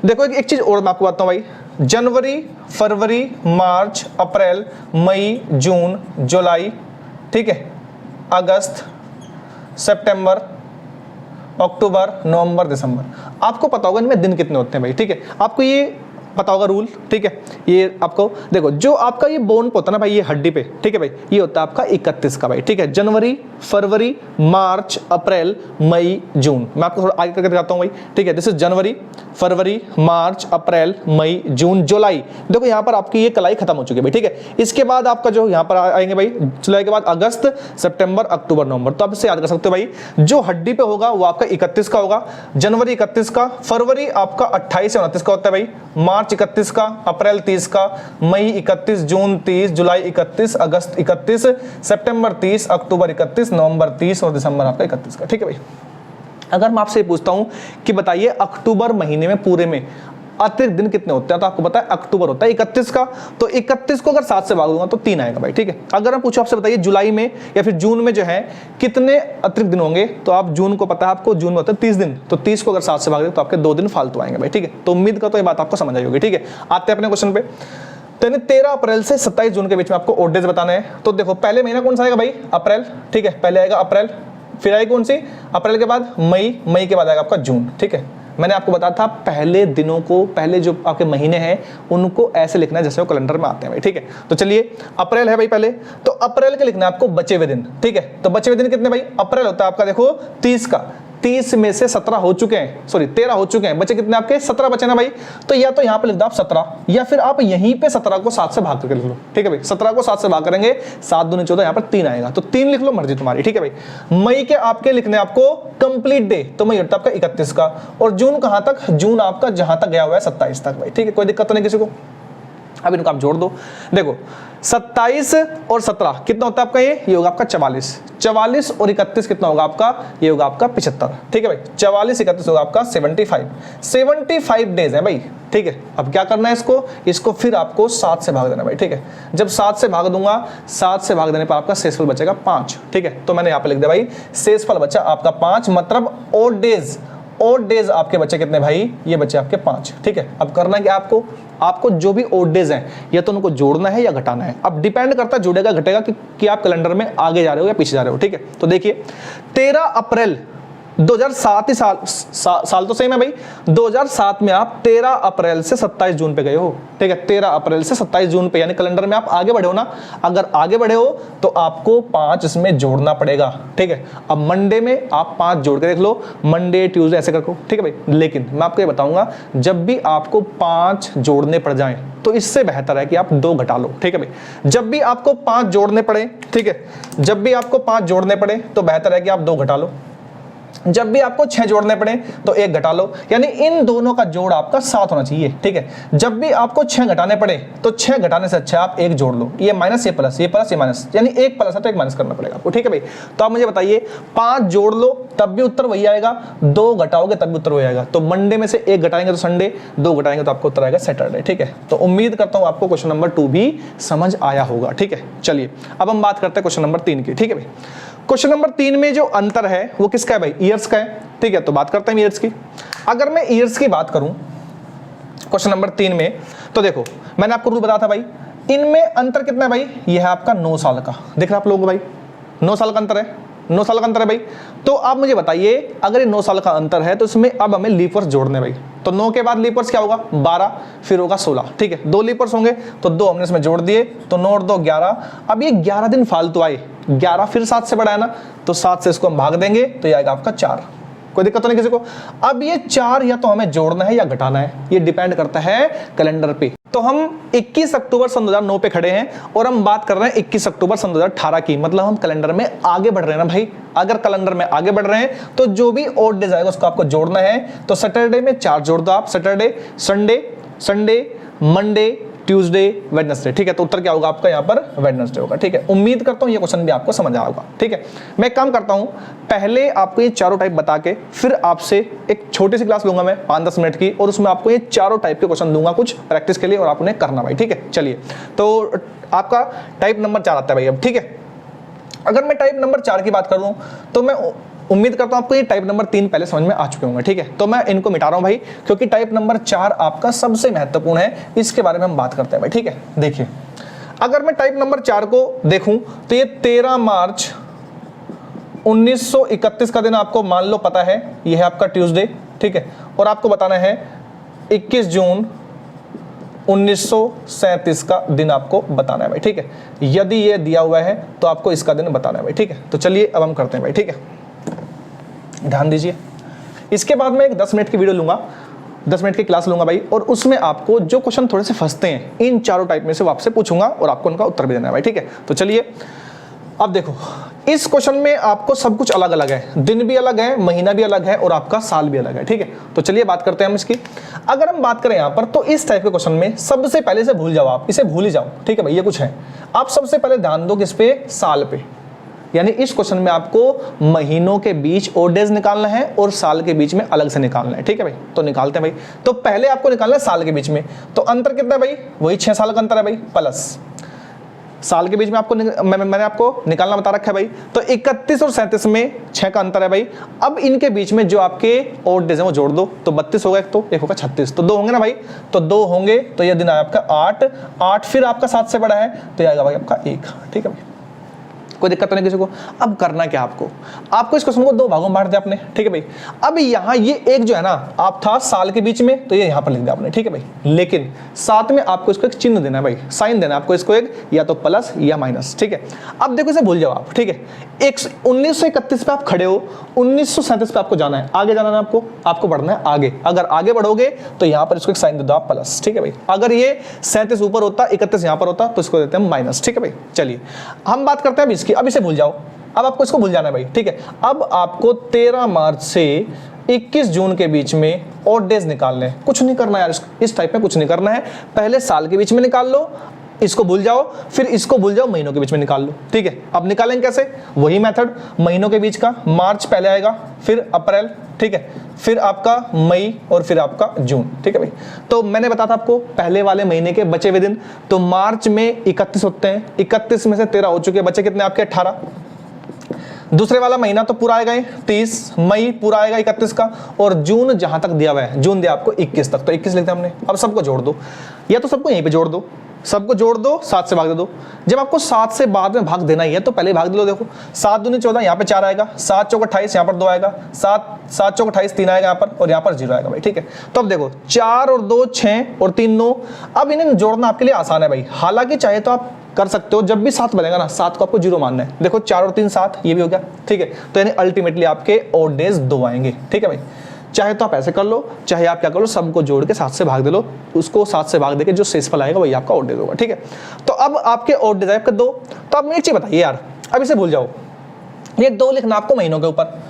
देखो एक चीज और मैं आपको बताता हूं भाई, जनवरी, फरवरी, मार्च, अप्रैल, मई, जून, जुलाई, ठीक है, अगस्त, सितंबर, अक्टूबर, नवंबर, दिसंबर। आपको पता होगा इनमें दिन कितने होते हैं भाई, ठीक है। आपको ये पता होगा रूल, ठीक है। ये आपको देखो, जो आपका ये बोन होता है ना भाई, ये हड्डी पे, ठीक है भाई, ये होता है आपका 31 का भाई, ठीक है। जनवरी, फरवरी, मार्च, अप्रैल, मई, जून। मैं आपको थोड़ा आगे करके दिखाता हूं भाई, ठीक है। दिस इज जनवरी, फरवरी, मार्च, अप्रैल, मई, जून, जुलाई। देखो यहाँ पर आपकी ये कलाई खत्म हो चुकी है भाई, ठीक है। इसके बाद आपका जो यहाँ पर आएंगे भाई, जुलाई के बाद अगस्त, सितंबर, अक्टूबर, नवंबर। तो आप इससे याद कर सकते हो भाई, जो हड्डी पे होगा वो आपका 31 का होगा, जनवरी 31 का, फरवरी आपका 28 से 29 का होता है भाई, मार्च मार्च 31 का, अप्रैल 30 का, मई 31, जून 30, जुलाई 31, अगस्त 31, सितंबर 30, अक्टूबर 31, नवंबर 30 और दिसंबर आपका 31 का। ठीक है भाई, अगर मैं आपसे पूछता हूं कि बताइए अक्टूबर महीने में पूरे में अतिरिक्त दिन कितने होते हैं, तो आपको पता है अक्टूबर होता है 31 का, तो 31 को अगर 7 से भाग दूंगा तो 3 आएगा भाई। ठीक है, अगर मैं पूछूं आपसे बताइए जुलाई में या फिर जून में जो है कितने अतिरिक्त दिन होंगे, तो आप जून को पता है, आपको जून में होता है 30 दिन, तो 30 को अगर 7 से भाग दें तो आपके 2 दिन फालतू आएंगे भाई। ठीक है, तो उम्मीद करता हूं ये बात आपको समझ आई होगी। ठीक है, आते हैं अपने क्वेश्चन पे। तो 13 अप्रैल से 27 जून के बीच में आपको ओड डेज बताना है। तो देखो पहले महीना कौन सा आएगा भाई, अप्रैल। ठीक है, पहले आएगा अप्रैल, फिर आएगी कौन सी, अप्रैल के बाद मई, मई के बाद आएगा आपका जून। ठीक है, मैंने आपको बताया था पहले दिनों को, पहले जो आपके महीने हैं उनको ऐसे लिखना है जैसे वो कैलेंडर में आते हैं भाई। ठीक है, तो चलिए अप्रैल है भाई पहले, तो अप्रैल के लिखना है आपको बचे हुए दिन। ठीक है, तो बचे हुए दिन कितने भाई, अप्रैल होता है आपका देखो 30 का, 30 में से 17 हो चुके हैं, सॉरी 13 हो चुके हैं, बचे कितने आपके 17 बचे ना भाई। तो या तो यहाँ पे लिख दो आप 17, या फिर आप यहीं पे 17 को 7 से भाग करके लिख लो। ठीक है भाई, 17 को 7 से भाग करेंगे, 7 दूनी 14, यहाँ पर 3 आएगा, तो 3 लिख लो, मर्जी तुम्हारी। ठीक है भाई, मई के आपके लिखने आपको कंप्लीट डे, तो मई होता है आपका 31 का, और जून कहां तक, जून आपका जहां तक गया हुआ है 27 तक भाई। ठीक है, कोई दिक्कत तो नहीं किसी को। अब इनको आप जोड़ दो, देखो 27 और 17 कितना होता है आपका, ये होगा आपका 44, 44 और 31 कितना होगा आपका, ये होगा आपका 75। ठीक है भाई, 44 31 होगा आपका 75, 75 डेज है भाई। ठीक है, अब क्या करना है इसको फिर आपको 7 से भाग देना भाई। ठीक है, जब 7 से भाग दूंगा, 7 से भाग देने पर आपका शेषफल बचेगा 5। ठीक है, तो मैंने यहाँ पे लिख दिया भाई शेषफल बचा आपका 5, मतलब ओड डेज आपके बच्चे कितने भाई, ये बच्चे आपके 5। ठीक है, अब करना है कि आपको जो भी ओड डेज हैं या तो उनको जोड़ना है या घटाना है। अब डिपेंड करता है जुड़ेगा घटेगा कि आप कैलेंडर में आगे जा रहे हो या पीछे जा रहे हो। ठीक है, तो देखिए 13 अप्रैल 2007 ही साल तो सेम है भाई, 2007 में आप 13 अप्रैल से 27 जून पे गए हो। ठीक है, 13 अप्रैल से 27 जून पे, यानी कैलेंडर में आप आगे बढ़े हो ना। अगर आगे बढ़े हो तो आपको 5 इसमें जोड़ना पड़ेगा। ठीक है, अब मंडे में आप 5 जोड़ के देख लो, मंडे ट्यूसडे ऐसे करके। ठीक है भाई, लेकिन मैं आपको ये बताऊंगा जब भी आपको 5 जोड़ने पड़ जाएं तो इससे बेहतर है कि आप 2 घटा लो। ठीक है भाई, जब भी आपको 5 जोड़ने पड़े, ठीक है, जब भी आपको 5 जोड़ने पड़े तो बेहतर है कि आप 2 घटा लो। जब भी आपको 6 जोड़ने पड़े तो 1 घटा लो, यानी इन दोनों का जोड़ आपका 7 होना चाहिए। ठीक है, जब भी आपको 6 घटाने पड़े तो 6 घटाने से अच्छा आप 1 जोड़ लो, ये माइनस ये प्लस, ये प्लस ये माइनस, यानी 1 प्लस है तो 1 माइनस करना पड़ेगा आपको। ठीक है भाई, तो आप मुझे बताइए 5 जोड़ लो तब भी उत्तर वही आएगा, 2 घटाओगे तब भी उत्तर वही आएगा। तो मंडे में से 1 घटाएंगे तो संडे, 2 घटाएंगे तो आपको उत्तर आएगा सैटरडे। ठीक है, तो उम्मीद करता हूं आपको क्वेश्चन नंबर 2 भी समझ आया होगा। ठीक है, चलिए अब हम बात करते हैं क्वेश्चन नंबर 3 की। ठीक है भाई, क्वेश्चन नंबर 3 में जो अंतर है वो किसका है भाई, ईयर्स का है। ठीक है, तो बात करते हैं ईयर्स की। अगर मैं ईयर्स की बात करूं क्वेश्चन नंबर 3 में, तो देखो मैंने आपको रूल बताया था भाई, इनमें अंतर कितना है भाई, ये है आपका 9 साल का। देख रहे आप लोगों को भाई, 9 साल का अंतर है, 9 साल का अंतर है भाई। तो आप मुझे बताइए अगर ये 9 साल का अंतर है तो इसमें अब हमें लीप वर्ष जोड़ने भाई। तो 9 के बाद लीप वर्ष क्या होगा, 12, फिर होगा 16। ठीक है, 2 लीप वर्ष होंगे तो 2 हमने इसमें जोड़ दिए, तो 9 और 2 11। अब ये 11 दिन फालतू आए, 11 फिर 7 से बढ़ा है ना, तो 7 से इसको हम भाग देंगे तो ये आएगा आपका 4। कोई दिक्कत तो नहीं किसी को। अब ये 4 या तो हमें जोड़ना है या घटाना है, ये डिपेंड करता है कैलेंडर पे। तो हम 21 अक्टूबर सन 2009 पे खड़े हैं और हम बात कर रहे हैं 21 अक्टूबर सन 2018 की, मतलब हम कैलेंडर में आगे बढ़ रहे हैं ना भाई। अगर कैलेंडर में आगे बढ़ रहे हैं तो जो भी ओड डेज आएगा उसको आपको जोड़ना है। तो सैटरडे में 4 जोड़ दो आप, Saturday, Sunday, Monday, Tuesday, Wednesday. ठीक है, तो उत्तर क्या होगा आपका यहाँ पर, वेडनेसडे होगा। ठीक है, उम्मीद करता हूँ ये क्वेश्चन भी आपको समझ आया होगा। ठीक है, मैं एक काम करता हूँ, पहले आपको ये चारों टाइप बता के फिर आपसे एक छोटी सी क्लास लूंगा मैं 5-10 मिनट की, और उसमें आपको ये चारों टाइप के क्वेश्चन दूंगा कुछ प्रैक्टिस के लिए, और आप उन्हें करना भाई। ठीक है, चलिए तो आपका टाइप नंबर 4 आता है भाई अब। ठीक है, अगर मैं टाइप नंबर 4 की बात करूं तो मैं उम्मीद करता हूं आपको ये टाइप नंबर 3 पहले समझ में आ चुके होंगे। ठीक है, तो मैं इनको मिटा रहा हूं भाई, क्योंकि टाइप नंबर 4 आपका सबसे महत्वपूर्ण है, इसके बारे में हम बात करते हैं भाई। ठीक है, देखिए अगर मैं टाइप नंबर 4 को देखूं तो ये 13 मार्च 1931 का दिन आपको मान लो पता है, ये है आपका ट्यूसडे। ठीक है, और आपको बताना है 21 जून 1937 का दिन आपको बताना है भाई। ठीक है, यदि ये दिया हुआ है तो आपको इसका दिन बताना है भाई। ठीक है, तो चलिए अब हम करते हैं भाई। ठीक है, ध्यान दीजिए, इसके बाद मैं एक 10 मिनट की वीडियो लूंगा, 10 मिनट की क्लास लूंगा भाई, और उसमें आपको जो क्वेश्चन थोड़े से फंसते हैं इन चारों टाइप में से वो आपसे पूछूंगा और आपको उनका उत्तर भी देना है भाई। ठीक है, तो चलिए अब देखो इस क्वेश्चन में आपको सब कुछ अलग अलग है, दिन भी अलग है, महीना भी अलग है और आपका साल भी अलग है, ठीक है। तो चलिए बात करते हैं हम इसकी। अगर हम बात करें यहाँ पर तो इस टाइप के क्वेश्चन में सबसे पहले से भूल जाओ, आप इसे भूल ही जाओ, ठीक है भाई, ये कुछ है। आप सबसे पहले ध्यान दो किस पे, साल पे। यानी इस क्वेश्चन में आपको महीनों के बीच ओड डेज निकालना है और साल के बीच में अलग से निकालना है, ठीक है भाई। तो निकालते हैं भाई। तो पहले आपको निकालना है साल के बीच में, तो अंतर कितना है भाई, वही 6 साल का अंतर है भाई, प्लस साल के बीच में आपको मैंने आपको निकालना बता रखा है भाई। तो 31 और 37 में 6 का अंतर है भाई। अब इनके बीच में जो आपके ओड डेज हैं वो जोड़ दो, तो 32 होगा एक, तो एक होगा 36, तो 2 होंगे ना भाई। तो 2 होंगे तो यह दिन आया आपका 8 फिर आपका 7 से बड़ा है तो यह आएगा भाई आपका 1, ठीक है भाई। कोई दिक्कत तो नहीं किसी को। अब करना क्या आपको इस क्वेश्चन को 2 भागों में बांट दिया आपने, ठीक है भाई। अब यहाँ ये एक जो है ना आप था साल के बीच में, तो ये यहाँ पर लिख दिया आपने, ठीक है भाई। लेकिन साथ में आपको इसको एक चिन्ह देना है भाई, साइन देना है आपको इसको, एक या तो प्लस या माइनस, ठीक है। अब देखो इसे भूल जाओ आप, ठीक है। 1931 पे आप खड़े हो, 1937 पे आपको जाना है, आगे जाना है आपको बढ़ना है आगे। अगर आगे बढ़ोगे तो यहाँ पर इसको एक साइन दे दो आप प्लस, ठीक है भाई। अगर ये 37 ऊपर होता, 31 यहाँ पर होता, तो इसको देते हैं माइनस, ठीक है भाई। चलिए हम बात करते हैं अब इसकी। अब इसे भूल जाओ, अब आपको इसको भूल जाना है भाई, ठीक है। अब आपको 13 मार्च से 21 जून के बीच में ऑड डेज निकालने हैं। कुछ नहीं करना यार, इस टाइप में कुछ नहीं करना है। पहले साल के बीच में निकाल लो, इसको भूल जाओ, फिर इसको भूल जाओ, महीनों के बीच में निकाल लो, ठीक है। अब निकालेंगे कैसे, वही मेथड, महीनों के बीच का मार्च पहले आएगा, फिर अप्रैल, ठीक है, फिर आपका मई और फिर आपका जून, ठीक है भाई। तो मैंने बताया था आपको पहले वाले महीने के बचे हुए दिन, तो मार्च में 31 होते हैं, 31 में से 13 हो चुके हैं, बचे कितने आपके 18। दूसरे वाला महीना तो पूरा आएगा 30, मई पूरा आएगा 31 का, और जून जहां तक दिया हुआ है, जून दिया आपको 21 तक, तो 21 लिखते हैं हमने। अब सबको जोड़ दो, या तो सबको यहीं पे जोड़ दो, सबको जोड़ दो, 7 से भाग दे दो। जब आपको 7 से बाद में भाग देना ही है तो पहले भाग दे लो। देखो 7 दूनी 14, यहाँ पे 4 आएगा, 7 चौक 28, यहाँ पर 2 आएगा, 7 चौक 28, 3 आएगा यहाँ पर, और यहाँ पर 0 आएगा भाई, ठीक है। तो अब देखो 4 और 2 6 और 3 9। अब इन्हें जोड़ना आपके लिए आसान है भाई, हालांकि चाहे तो आप कर सकते हो, जब भी 7 बनेगा ना 7 को आपको 0 मानना है। देखो 4 और 3 7, ये भी हो गया, ठीक है। तो यानी अल्टीमेटली आपके ऑड डेज 2 आएंगे, ठीक है भाई। चाहे तो आप ऐसे कर लो, चाहे आप क्या कर लो, सबको जोड़ के 7 से भाग दे लो, उसको 7 से भाग दे के जो शेषफल आएगा वही आपका ऑड डेज होगा, ठीक है। तो अब आपके ऑड डेज आएगा 2। तो अब एक चीज बताइए यार, अब इसे भूल जाओ, ये 2 लिखना आपको महीनों के ऊपर,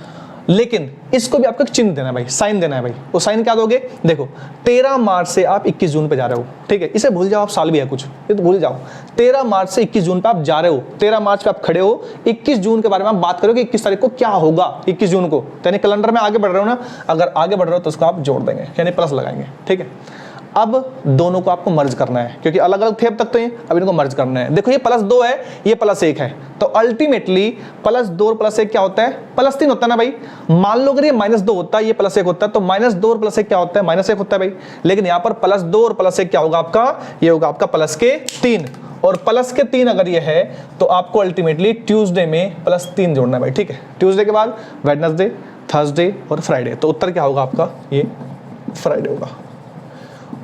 लेकिन इसको भी आपको एक चिन्ह देना है भाई, साइन देना है भाई। वो साइन क्या दोगे, देखो 13 मार्च से आप 21 जून पे जा रहे हो, ठीक है। इसे भूल जाओ, आप साल भी है कुछ, ये तो भूल जाओ। 13 मार्च से 21 जून पे आप जा रहे हो, 13 मार्च पे आप खड़े हो, 21 जून के बारे में आप बात करोगे 21 तारीख को क्या होगा 21 जून को, यानी कैलेंडर में आगे बढ़ रहे हो ना, अगर आगे बढ़ रहे हो तो उसको आप जोड़ देंगे, यानी प्लस लगाएंगे, ठीक है। अब दोनों को आपको मर्ज करना है, क्योंकि अलग अलग थे अब तक तो ये, अब इनको मर्ज करना है। देखो ये +2 है, ये +1 है, तो अल्टीमेटली +2 और +1 क्या होता है, +3 होता है ना भाई। मान लो अगर ये -2 होता है, ये +1 होता है, तो -2 और +1 क्या होता है, -1 होता है भाई। लेकिन यहाँ पर +2 और +1 क्या होगा आपका, ये होगा आपका +3, और +3 अगर ये है तो आपको अल्टीमेटली ट्यूसडे में +3 जोड़ना है भाई, ठीक है। ट्यूसडे के बाद वेडनेसडे, थर्सडे और फ्राइडे, तो उत्तर क्या होगा आपका, ये फ्राइडे होगा।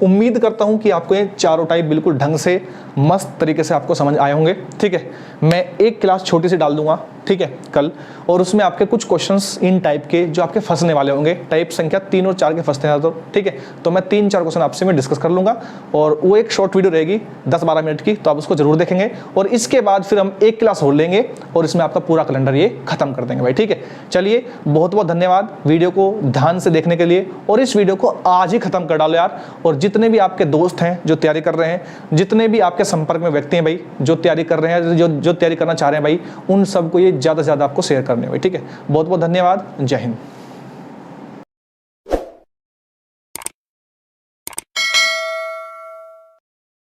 उम्मीद करता हूं कि आपको ये चारों टाइप बिल्कुल ढंग से मस्त तरीके से आपको समझ आए होंगे, ठीक है। मैं एक क्लास छोटी सी डाल दूंगा, ठीक है, कल, और उसमें आपके कुछ क्वेश्चंस इन टाइप के जो आपके फंसने वाले होंगे, टाइप संख्या 3 और 4 के फंसते हैं तो, ठीक है। तो मैं 3-4 क्वेश्चन आपसे मैं डिस्कस कर लूंगा, और वो एक शॉर्ट वीडियो रहेगी 10-12 मिनट की, तो आप उसको जरूर देखेंगे। और इसके बाद फिर हम एक क्लास हो लेंगे और इसमें आपका पूरा कैलेंडर ये खत्म कर देंगे भाई, ठीक है। चलिए बहुत बहुत धन्यवाद वीडियो को ध्यान से देखने के लिए, और इस वीडियो को आज ही खत्म कर डालो यार। और जितने भी आपके दोस्त हैं जो तैयारी कर रहे हैं, जितने भी आपके संपर्क में व्यक्ति हैं भाई जो तैयारी कर रहे हैं, जो तैयारी करना चाह रहे हैं भाई, उन सबको ये ज़्यादा से ज़्यादा आपको शेयर करने भाई, ठीक है। बहुत बहुत धन्यवाद, जय हिंद।